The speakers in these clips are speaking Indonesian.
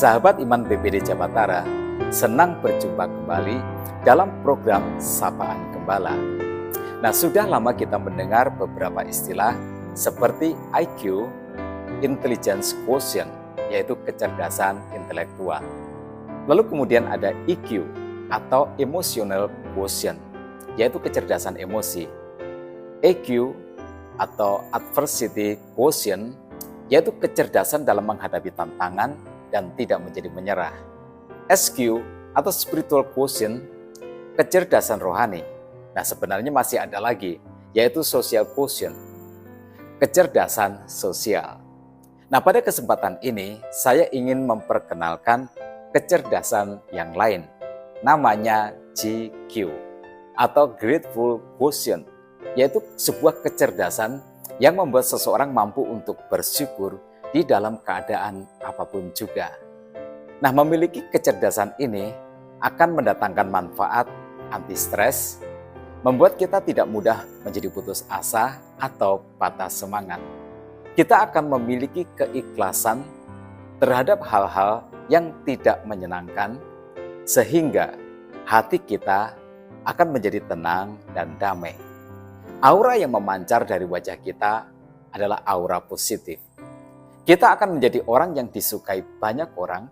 Sahabat Iman PPD Jabatara, senang berjumpa kembali dalam program Sapaan Gembala. Nah, sudah lama kita mendengar beberapa istilah seperti IQ, Intelligence Quotient, yaitu kecerdasan intelektual. Lalu kemudian ada EQ atau Emotional Quotient, yaitu kecerdasan emosi. EQ atau Adversity Quotient, yaitu kecerdasan dalam menghadapi tantangan dan tidak menjadi menyerah. SQ atau Spiritual Quotient, kecerdasan rohani. Nah, sebenarnya masih ada lagi, yaitu Social Quotient, kecerdasan sosial. Nah, pada kesempatan ini saya ingin memperkenalkan kecerdasan yang lain, namanya GQ atau Grateful Quotient, yaitu sebuah kecerdasan yang membuat seseorang mampu untuk bersyukur di dalam keadaan apapun juga. Nah, memiliki kecerdasan ini akan mendatangkan manfaat anti stres, membuat kita tidak mudah menjadi putus asa atau patah semangat. Kita akan memiliki keikhlasan terhadap hal-hal yang tidak menyenangkan, sehingga hati kita akan menjadi tenang dan damai. Aura yang memancar dari wajah kita adalah aura positif. Kita akan menjadi orang yang disukai banyak orang,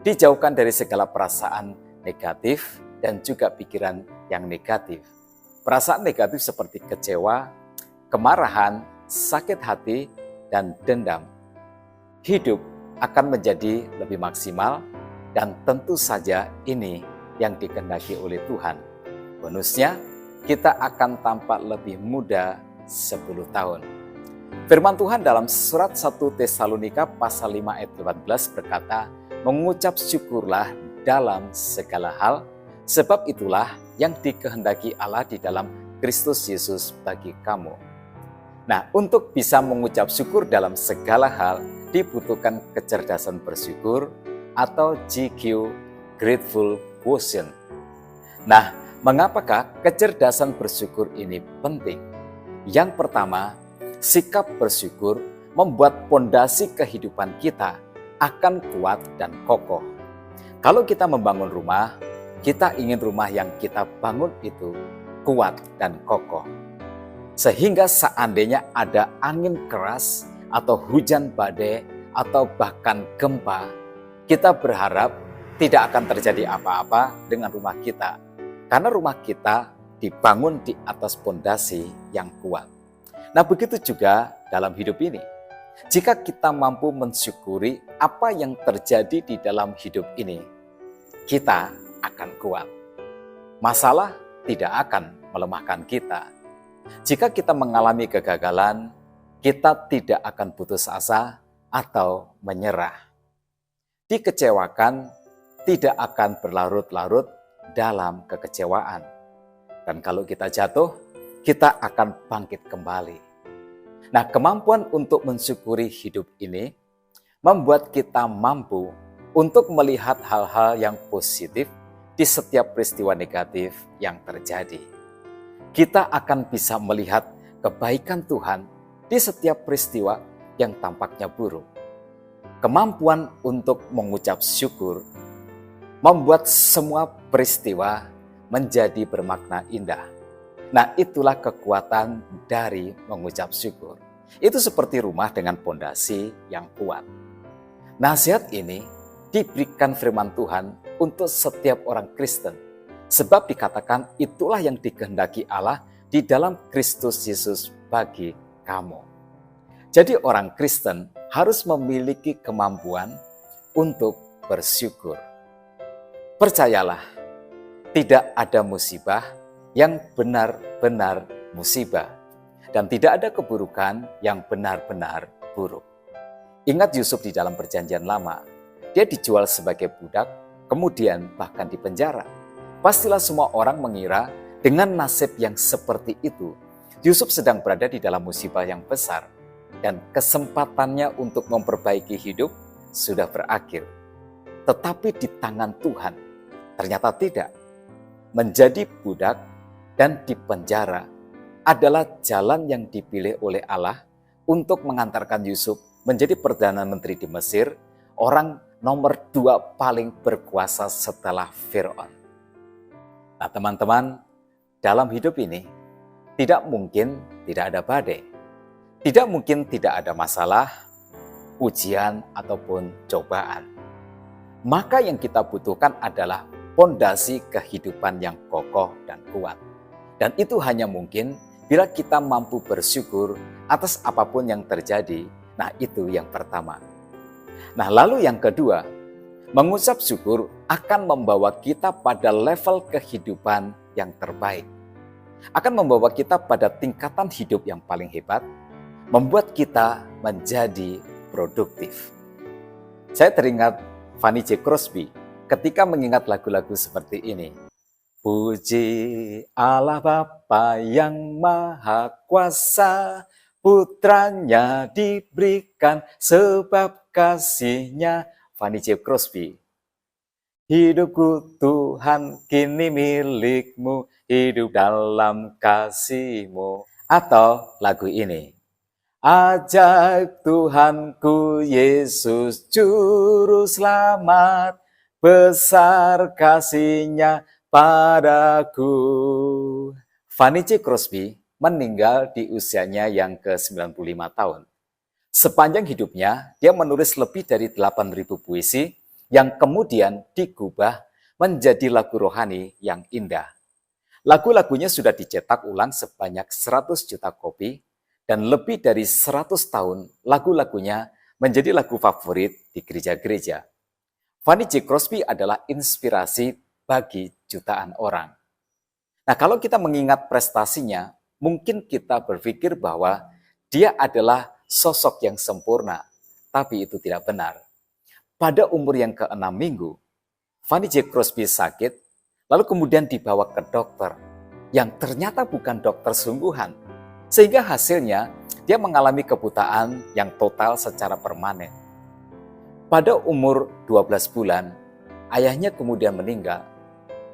dijauhkan dari segala perasaan negatif dan juga pikiran yang negatif. Perasaan negatif seperti kecewa, kemarahan, sakit hati, dan dendam. Hidup akan menjadi lebih maksimal dan tentu saja ini yang dikehendaki oleh Tuhan. Bonusnya, kita akan tampak lebih muda 10 tahun. Firman Tuhan dalam surat 1 Tesalonika pasal 5 ayat 18 berkata, mengucap syukurlah dalam segala hal, sebab itulah yang dikehendaki Allah di dalam Kristus Yesus bagi kamu. Nah, untuk bisa mengucap syukur dalam segala hal, dibutuhkan kecerdasan bersyukur atau GQ, Grateful Quotient. Nah, mengapakah kecerdasan bersyukur ini penting? Yang pertama, sikap bersyukur membuat pondasi kehidupan kita akan kuat dan kokoh. Kalau kita membangun rumah, kita ingin rumah yang kita bangun itu kuat dan kokoh. Sehingga seandainya ada angin keras atau hujan badai atau bahkan gempa, kita berharap tidak akan terjadi apa-apa dengan rumah kita. Karena rumah kita dibangun di atas pondasi yang kuat. Nah, begitu juga dalam hidup ini. Jika kita mampu mensyukuri apa yang terjadi di dalam hidup ini, kita akan kuat. Masalah tidak akan melemahkan kita. Jika kita mengalami kegagalan, kita tidak akan putus asa atau menyerah. Dikecewakan, tidak akan berlarut-larut dalam kekecewaan. Dan kalau kita jatuh, kita akan bangkit kembali. Nah, kemampuan untuk mensyukuri hidup ini membuat kita mampu untuk melihat hal-hal yang positif di setiap peristiwa negatif yang terjadi. Kita akan bisa melihat kebaikan Tuhan di setiap peristiwa yang tampaknya buruk. Kemampuan untuk mengucap syukur membuat semua peristiwa menjadi bermakna indah. Nah, itulah kekuatan dari mengucap syukur. Itu seperti rumah dengan pondasi yang kuat. Nasihat ini diberikan firman Tuhan untuk setiap orang Kristen. Sebab dikatakan itulah yang dikehendaki Allah di dalam Kristus Yesus bagi kamu. Jadi orang Kristen harus memiliki kemampuan untuk bersyukur. Percayalah, tidak ada musibah yang benar-benar musibah, dan tidak ada keburukan yang benar-benar buruk. Ingat Yusuf di dalam Perjanjian Lama, dia dijual sebagai budak, kemudian bahkan dipenjara. Pastilah semua orang mengira dengan nasib yang seperti itu, Yusuf sedang berada di dalam musibah yang besar, dan kesempatannya untuk memperbaiki hidup sudah berakhir. Tetapi di tangan Tuhan, ternyata tidak. Menjadi budak dan dipenjara adalah jalan yang dipilih oleh Allah untuk mengantarkan Yusuf menjadi Perdana Menteri di Mesir, orang nomor 2 paling berkuasa setelah Fir'aun. Nah teman-teman, dalam hidup ini tidak mungkin tidak ada badai. Tidak mungkin tidak ada masalah, ujian ataupun cobaan. Maka yang kita butuhkan adalah pondasi kehidupan yang kokoh dan kuat. Dan itu hanya mungkin bila kita mampu bersyukur atas apapun yang terjadi. Nah itu yang pertama. Nah lalu yang kedua, mengucap syukur akan membawa kita pada level kehidupan yang terbaik. Akan membawa kita pada tingkatan hidup yang paling hebat, membuat kita menjadi produktif. Saya teringat Fanny J. Crosby ketika mengingat lagu-lagu seperti ini. Puji Allah Bapa yang Maha Kuasa, putranya diberikan sebab kasih-Nya. Fanny J. Crosby. Hidupku Tuhan kini milik-Mu, hidup dalam kasih-Mu. Atau lagu ini. Ajaib Tuhanku Yesus Juru Selamat, besar kasih-Nya padaku. Fanny J. Crosby meninggal di usianya yang ke-95 tahun. Sepanjang hidupnya, dia menulis lebih dari 8.000 puisi yang kemudian digubah menjadi lagu rohani yang indah. Lagu-lagunya sudah dicetak ulang sebanyak 100 juta kopi, dan lebih dari 100 tahun lagu-lagunya menjadi lagu favorit di gereja-gereja. Fanny J. Crosby adalah inspirasi bagi jutaan orang. Nah, kalau kita mengingat prestasinya, mungkin kita berpikir bahwa dia adalah sosok yang sempurna, tapi itu tidak benar. Pada umur yang ke-6 minggu, Fanny J. Crosby sakit, lalu kemudian dibawa ke dokter, yang ternyata bukan dokter sungguhan, sehingga hasilnya dia mengalami kebutaan yang total secara permanen. Pada umur 12 bulan, ayahnya kemudian meninggal,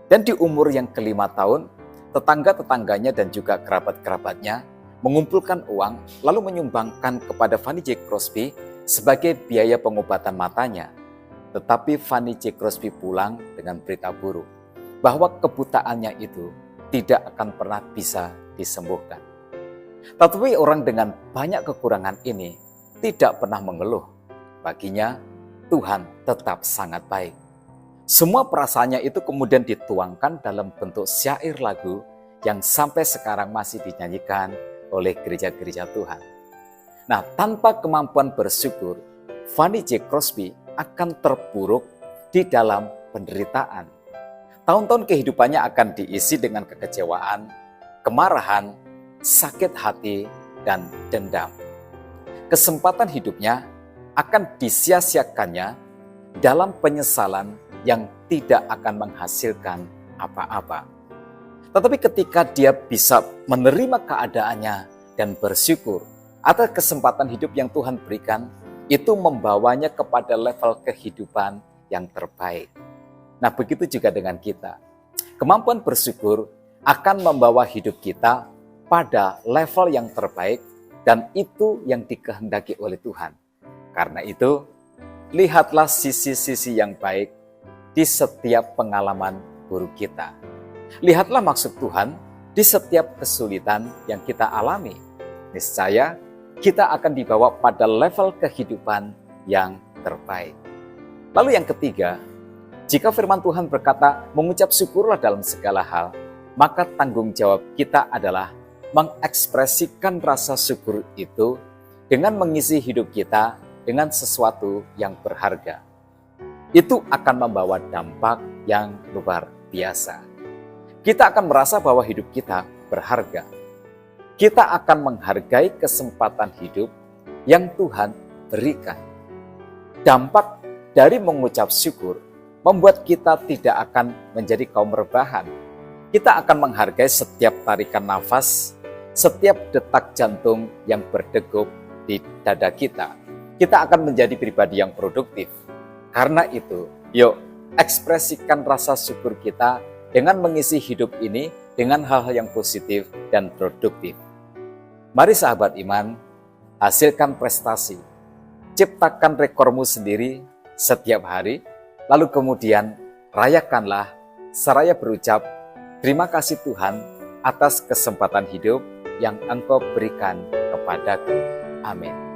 dan di umur yang ke-5 tahun, tetangga-tetangganya dan juga kerabat-kerabatnya mengumpulkan uang lalu menyumbangkan kepada Fanny J. Crosby sebagai biaya pengobatan matanya. Tetapi Fanny J. Crosby pulang dengan berita buruk bahwa kebutaannya itu tidak akan pernah bisa disembuhkan. Tetapi orang dengan banyak kekurangan ini tidak pernah mengeluh. Baginya, Tuhan tetap sangat baik. Semua perasaannya itu kemudian dituangkan dalam bentuk syair lagu yang sampai sekarang masih dinyanyikan oleh gereja-gereja Tuhan. Nah, tanpa kemampuan bersyukur, Fanny J. Crosby akan terpuruk di dalam penderitaan. Tahun-tahun kehidupannya akan diisi dengan kekecewaan, kemarahan, sakit hati, dan dendam. Kesempatan hidupnya akan disia-siakannya dalam penyesalan yang tidak akan menghasilkan apa-apa. Tetapi ketika dia bisa menerima keadaannya dan bersyukur atas kesempatan hidup yang Tuhan berikan, itu membawanya kepada level kehidupan yang terbaik. Nah, begitu juga dengan kita. Kemampuan bersyukur akan membawa hidup kita pada level yang terbaik, dan itu yang dikehendaki oleh Tuhan. Karena itu, lihatlah sisi-sisi yang baik di setiap pengalaman buruk kita. Lihatlah maksud Tuhan di setiap kesulitan yang kita alami. Niscaya kita akan dibawa pada level kehidupan yang terbaik. Lalu yang ketiga, jika firman Tuhan berkata mengucap syukurlah dalam segala hal, maka tanggung jawab kita adalah mengekspresikan rasa syukur itu dengan mengisi hidup kita dengan sesuatu yang berharga. Itu akan membawa dampak yang luar biasa. Kita akan merasa bahwa hidup kita berharga. Kita akan menghargai kesempatan hidup yang Tuhan berikan. Dampak dari mengucap syukur membuat kita tidak akan menjadi kaum rebahan. Kita akan menghargai setiap tarikan nafas, setiap detak jantung yang berdegup di dada kita. Kita akan menjadi pribadi yang produktif. Karena itu, yuk ekspresikan rasa syukur kita dengan mengisi hidup ini dengan hal-hal yang positif dan produktif. Mari sahabat iman, hasilkan prestasi. Ciptakan rekormu sendiri setiap hari, lalu kemudian rayakanlah seraya berucap, terima kasih Tuhan atas kesempatan hidup yang Engkau berikan kepadaku. Amin.